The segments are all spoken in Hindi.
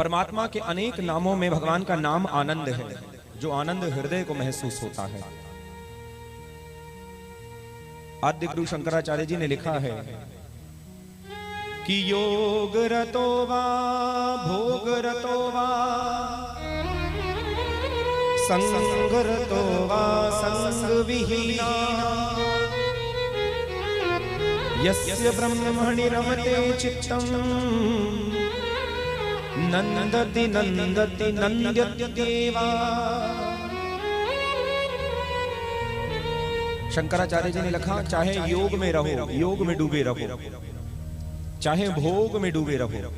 परमात्मा के अनेक नामों में भगवान का नाम आनंद है, जो आनंद हृदय को महसूस होता है। आद्य गुरु शंकराचार्य जी ने लिखा है कि योग रतो वा भोग रतो वा संग रतो वा संग विहीना यस्य ब्रह्मणि रमते चित्तम् नंदति नंदति नंद्यत्येवा। शंकराचार्य जी ने लिखा, चाहे योग में रहो, योग में डूबे रहो, चाहे भोग में डूबे रहो,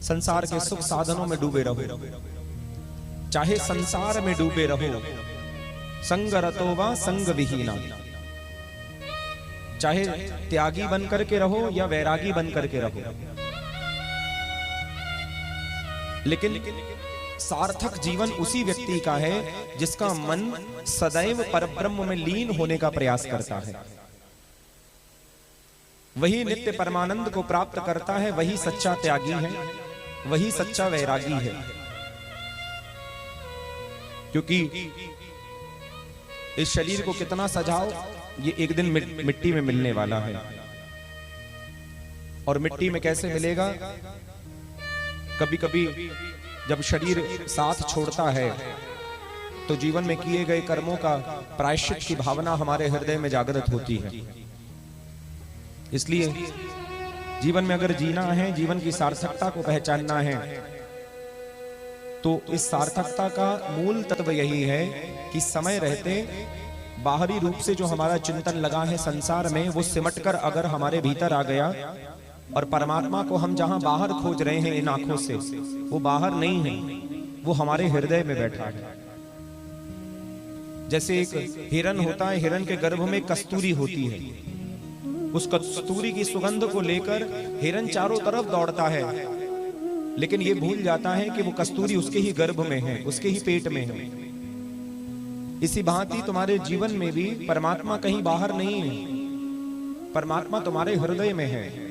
संसार के सुख साधनों में डूबे रहो, चाहे संसार में डूबे रहो, संग रतो वा संग विहीना, चाहे त्यागी बन करके रहो या वैरागी बन करके रहो, लेकिन सार्थक जीवन उसी व्यक्ति का है जिसका मन सदैव परब्रह्म में लीन होने का प्रयास करता है। वही नित्य परमानंद को प्राप्त करता है, वही सच्चा त्यागी है, वही सच्चा वैरागी है। क्योंकि इस शरीर को कितना सजाओ, ये एक दिन मिट्टी में मिलने वाला है। और मिट्टी में कैसे मिलेगा? कभी कभी जब शरीर साथ छोड़ता है तो जीवन में किए गए कर्मों का प्रायश्चित की भावना हमारे हृदय में जागृत होती है। इसलिए जीवन में अगर जीना है, जीवन की सार्थकता को पहचानना है, तो इस सार्थकता का मूल तत्व यही है कि समय रहते बाहरी रूप से जो हमारा चिंतन लगा है संसार में, वो सिमटकर अगर हमारे भीतर आ गया और परमात्मा को हम जहां बाहर खोज रहे हैं इन आंखों से, वो बाहर नहीं है, वो हमारे हृदय में बैठा है। जैसे एक हिरन होता है, हिरन के गर्भ में कस्तूरी होती है, उस कस्तूरी की सुगंध को लेकर हिरन चारों तरफ दौड़ता है, लेकिन ये भूल जाता है कि वो कस्तूरी उसके ही गर्भ में है, उसके ही पेट में है। इसी भांति तुम्हारे जीवन में भी परमात्मा कहीं बाहर नहीं है, परमात्मा तुम्हारे हृदय में है।